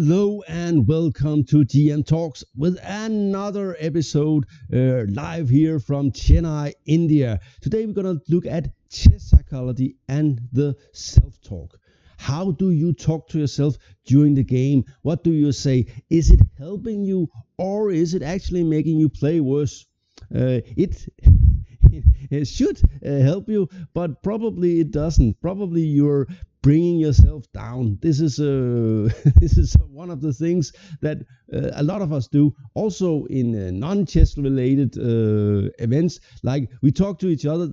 Hello and welcome to GM Talks with another episode live here from Chennai, India. Today we're going to look at chess psychology and the self-talk. How do you talk to yourself during the game? What do you say? Is it helping you or is it actually making you play worse? It should help you, but probably it doesn't. Probably you're bringing yourself down. This is this is one of the things that a lot of us do. Also in non-chess related events, like we talk to each other,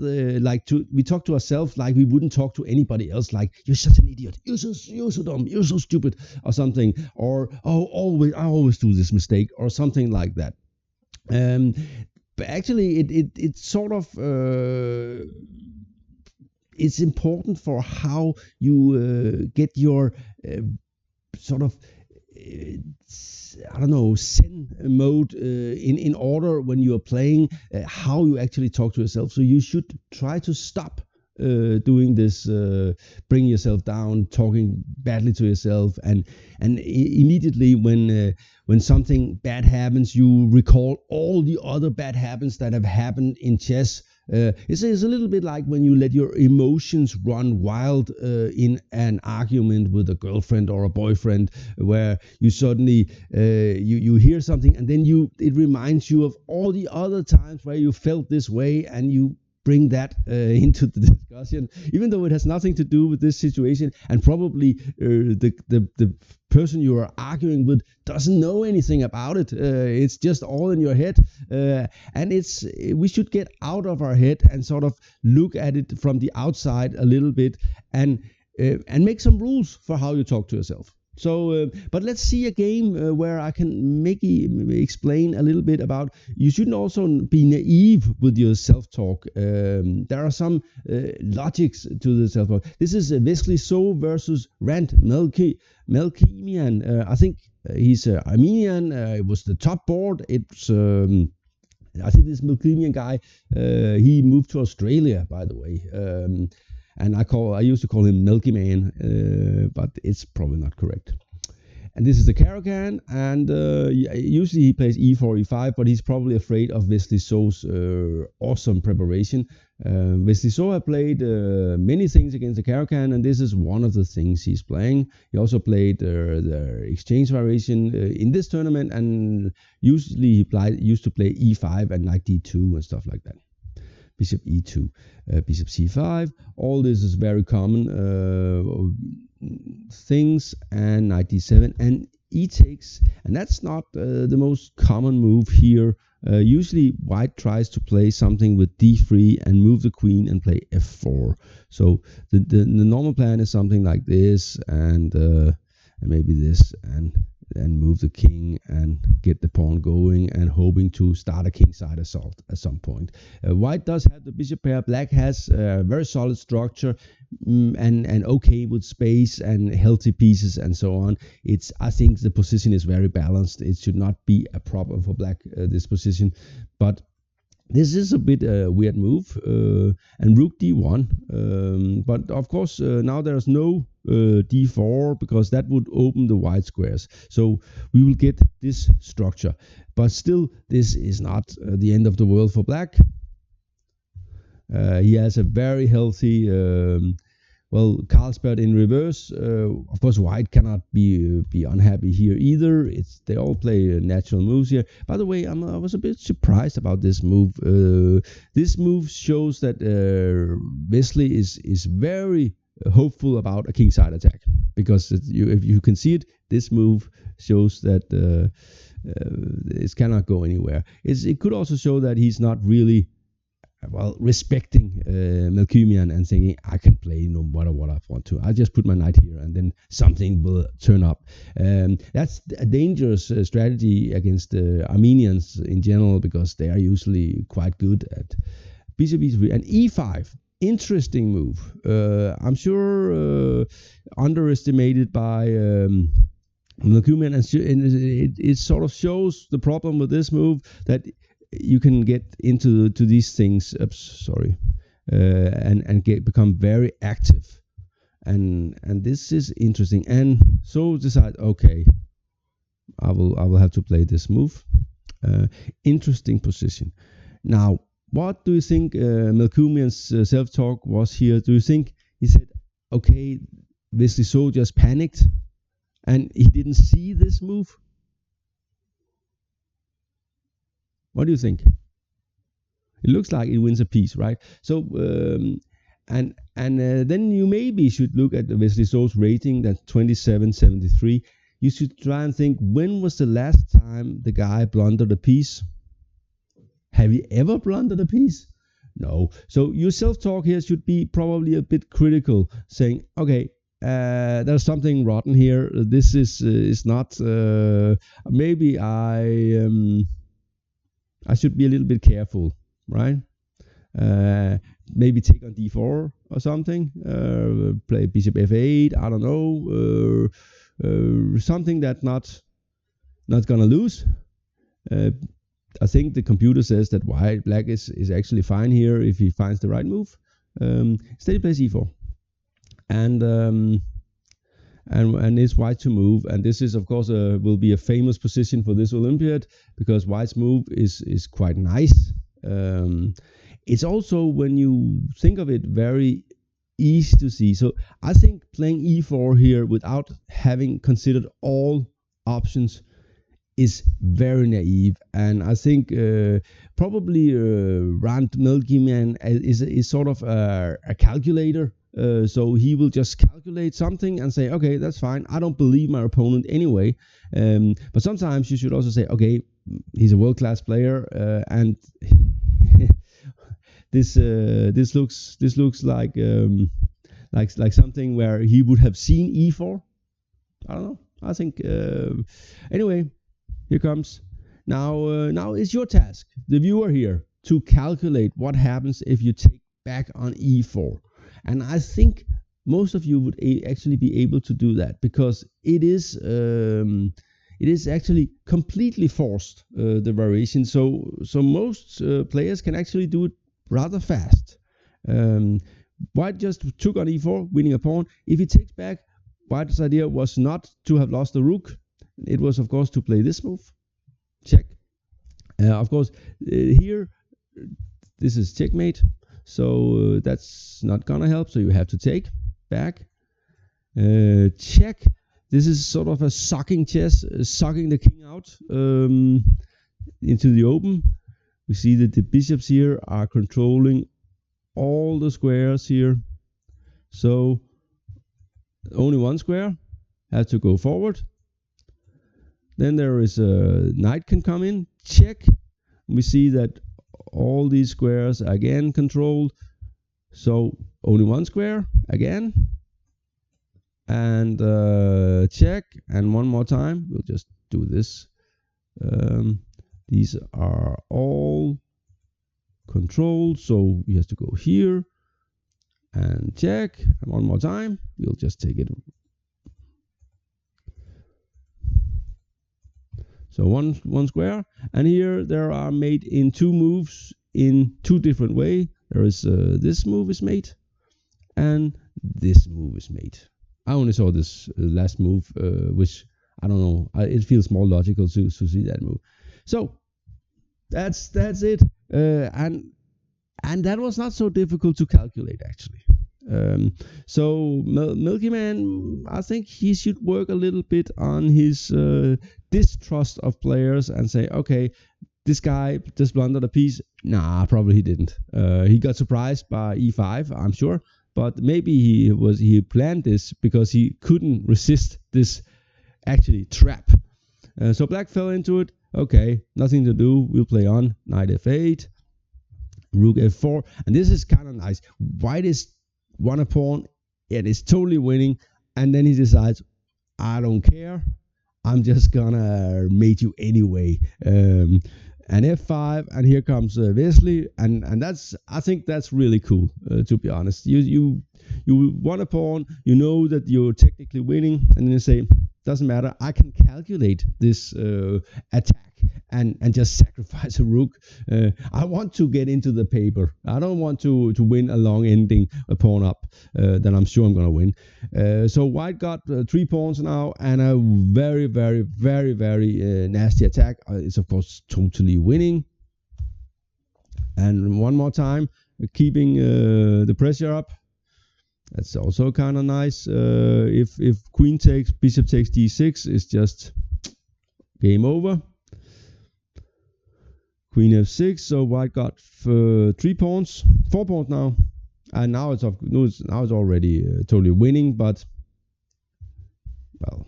we talk to ourselves like we wouldn't talk to anybody else. Like, you're such an idiot. You're so dumb. You're so stupid, or something. Or I always do this mistake, or something like that. But actually, it sort of it's important for how you get your sort of Zen mode in order when you are playing. How you actually talk to yourself. So you should try to stop doing this, bring yourself down, talking badly to yourself, and immediately when something bad happens, you recall all the other bad habits that have happened in chess. It's a little bit like when you let your emotions run wild in an argument with a girlfriend or a boyfriend, where you suddenly you hear something and then it reminds you of all the other times where you felt this way, and you bring that into the discussion, even though it has nothing to do with this situation, and probably the person you are arguing with doesn't know anything about it. It's just all in your head, and we should get out of our head and sort of look at it from the outside a little bit, and make some rules for how you talk to yourself. So, but let's see a game where I can explain a little bit about. You shouldn't also be naive with your self-talk. There are some logics to the self-talk. This is Wesley versus Hrant Melkumyan. I think he's Armenian. It was the top board. It's I think this Melkumyan guy. He moved to Australia, by the way. And I used to call him Melkumyan, but it's probably not correct. And this is the Caracan, and usually he plays e4, e5, but he's probably afraid of Wesley So's awesome preparation. Wesley So have played many things against the Caracan, and this is one of the things he's playing. He also played the exchange variation in this tournament, and usually he used to play e5 and knight d2 and stuff like that. Bishop e2, bishop c5. All this is very common things, and knight d7 and e takes, and that's not the most common move here. Usually white tries to play something with d3 and move the queen and play f4. So the normal plan is something like this, and maybe this, and move the king and get the pawn going, and hoping to start a kingside assault at some point. White does have the bishop pair. Black has a very solid structure, and okay with space and healthy pieces and so on. I think the position is very balanced. It should not be a problem for black, this position, but this is a bit weird move, and rook d1. But of course, now there's no d4, because that would open the white squares. So we will get this structure. But still, this is not the end of the world for black. He has a very healthy, Carlsberg in reverse. Of course, white cannot be unhappy here either. They all play natural moves here. By the way, I was a bit surprised about this move. This move shows that Wesley is very hopeful about a kingside attack, because if you can see it, this move shows that it cannot go anywhere. It could also show that he's not really respecting Melkumyan and thinking, I can play no matter what I want to. I'll just put my knight here and then something will turn up. That's a dangerous strategy against Armenians in general, because they are usually quite good at bishop e3 and e5. Interesting move. I'm sure underestimated by Melkumyan, and it sort of shows the problem with this move, that you can get into these things. And become very active, and this is interesting. And so decide, okay, I will have to play this move. Interesting position. Now, what do you think Melkumyan's self-talk was here? Do you think he said, okay, Wesley So just panicked and he didn't see this move? What do you think? It looks like it wins a piece, right? So, then you maybe should look at Wesley So's rating, that's 27.73. You should try and think, when was the last time the guy blundered a piece? Have you ever blundered a piece? No. So your self-talk here should be probably a bit critical, saying, okay, there's something rotten here. This is not. Maybe I should be a little bit careful, right? Maybe take on d4 or something. Play bishop f8. I don't know. Something that's not gonna lose. I think the computer says that black is actually fine here if he finds the right move. Instead he plays e4, and it's white to move, and this is of course will be a famous position for this Olympiad because white's move is quite nice. It's also, when you think of it, very easy to see. So I think playing e4 here without having considered all options is very naive, and I think probably Hrant Melkumyan is sort of a calculator. So he will just calculate something and say, okay, that's fine. I don't believe my opponent anyway. But sometimes you should also say, okay, he's a world-class player, and this looks like something where he would have seen e4. I don't know. I think anyway. Here comes. Now it's your task, the viewer here, to calculate what happens if you take back on e4. And I think most of you would actually be able to do that, because it is actually completely forced, the variation. So most players can actually do it rather fast. White just took on e4, winning a pawn. If he takes back, White's idea was not to have lost the rook. It was, of course, to play this move. Check. Of course, here, this is checkmate. So that's not gonna help. So you have to take back. Check. This is sort of a sucking chess, sucking the king out into the open. We see that the bishops here are controlling all the squares here. So only one square has to go forward. Then there is a knight can come in, check. We see that all these squares are again controlled. So only one square again. And check. And one more time. We'll just do this. These are all controlled. So we have to go here. And check. And one more time. We'll just take it. So one square, and here there are made in two moves in two different ways. There is this move is made, and this move is made. I only saw this last move, which I don't know. It feels more logical to see that move. So that's it, and that was not so difficult to calculate actually. So Melkumyan, I think he should work a little bit on his distrust of players and say, okay, this guy just blundered a piece. Nah, probably he didn't. He got surprised by e5, I'm sure, but maybe he planned this because he couldn't resist this actually trap. So black fell into it. Okay, nothing to do. We'll play on knight f8, rook f4, and this is kind of nice. White is won a pawn, and is totally winning, and then he decides, I don't care, I'm just gonna mate you anyway. And f5, and here comes Wesley, and that's, I think that's really cool, to be honest. You won a pawn, you know that you're technically winning, and then you say, doesn't matter, I can calculate this attack. and just sacrifice a rook. I want to get into the paper. I don't want to win a long ending a pawn up. Then I'm sure I'm going to win. So white got 3 pawns now, and a very, very, very, very nasty attack. It's of course totally winning. And one more time, keeping the pressure up. That's also kind of nice. If queen takes, bishop takes d6, it's just game over. Queen f6. So white got 4 pawns now, and now it's already totally winning. But well,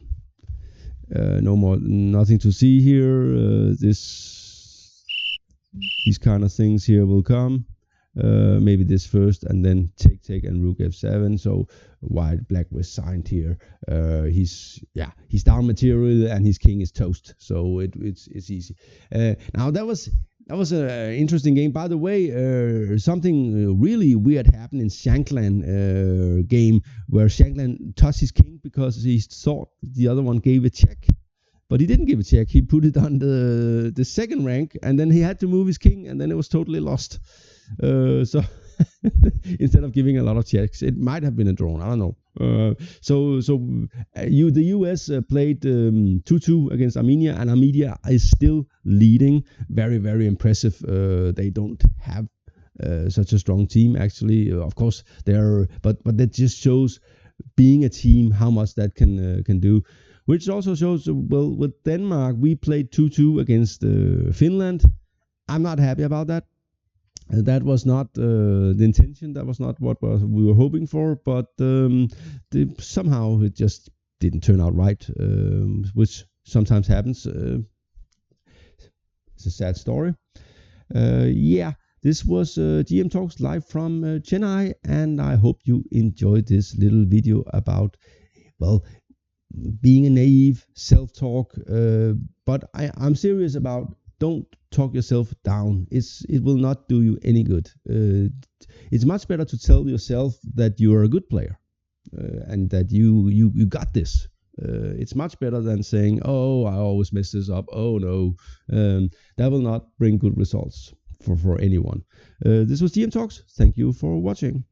nothing to see here. These kind of things here will come. Maybe this first, and then take and rook f7. So black was signed here. He's down material, and his king is toast. So it's easy. Now that was an interesting game. By the way, something really weird happened in Shankland game, where Shankland touched his king because he thought the other one gave a check. But he didn't give a check. He put it on the second rank, and then he had to move his king, and then it was totally lost. So instead of giving a lot of checks, it might have been a draw. I don't know. The US played 2-2 against Armenia, and Armenia is still leading. Very, very impressive. They don't have such a strong team, actually. Of course, but that just shows, being a team, how much that can do. Which also shows, well, with Denmark, we played 2-2 against Finland. I'm not happy about that. That was not the intention. That was not what we were hoping for. But somehow it just didn't turn out right, which sometimes happens. It's a sad story. This was GM Talks live from Chennai, and I hope you enjoyed this little video about, well, being a naive, self-talk, but I'm serious about, don't talk yourself down. It will not do you any good. It's much better to tell yourself that you are a good player, and that you got this. It's much better than saying, oh, I always mess this up. Oh no, that will not bring good results for anyone. This was GM Talks. Thank you for watching.